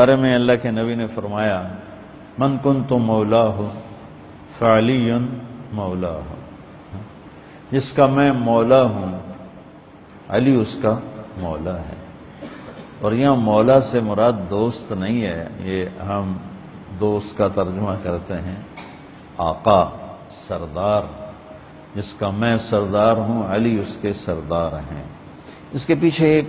بارے میں اللہ کے نبی نے فرمایا من کنت مولاہ فعلی مولاہ، جس کا میں مولا ہوں علی اس کا مولا ہے۔ اور یہاں مولا سے مراد دوست نہیں ہے، یہ ہم دوست کا ترجمہ کرتے ہیں آقا، سردار، جس کا میں سردار ہوں علی اس کے سردار ہیں۔ اس کے پیچھے ایک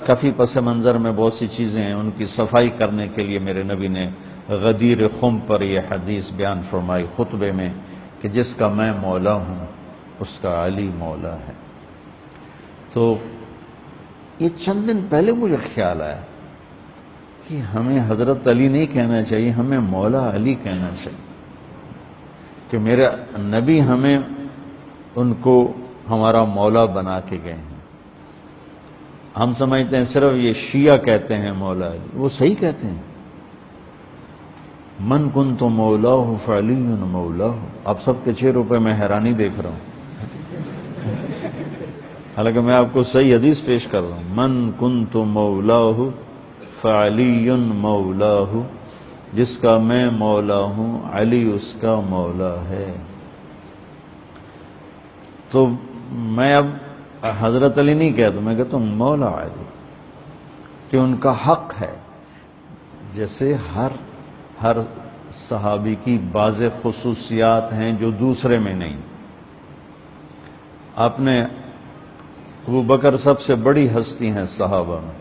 کافی پس منظر میں بہت سی چیزیں ہیں، ان کی صفائی کرنے کے لیے میرے نبی نے غدیر خم پر یہ حدیث بیان فرمائی خطبے میں کہ جس کا میں مولا ہوں اس کا علی مولا ہے۔ تو یہ چند دن پہلے مجھے خیال آیا کہ ہمیں حضرت علی نہیں کہنا چاہیے، ہمیں مولا علی کہنا چاہیے، کہ میرے نبی ہمیں ان کو ہمارا مولا بنا کے گئے ہیں۔ ہم سمجھتے ہیں صرف یہ شیعہ کہتے ہیں مولا علی، وہ صحیح کہتے ہیں، من کنت مولاہ فعلی مولاہ۔ آپ سب کے 6 روپے میں حیرانی دیکھ رہا ہوں، حالانکہ میں آپ کو صحیح حدیث پیش کر رہا ہوں، من کنت مولاہ فعلی مولاہ، جس کا میں مولا ہوں علی اس کا مولا ہے۔ تو میں اب حضرت علی نہیں کہتا، میں کہتا ہوں مولا علی، کہ ان کا حق ہے۔ جیسے ہر صحابی کی بعض خصوصیات ہیں جو دوسرے میں نہیں۔ آپ نے ابو بکر سب سے بڑی ہستی ہیں صحابہ میں،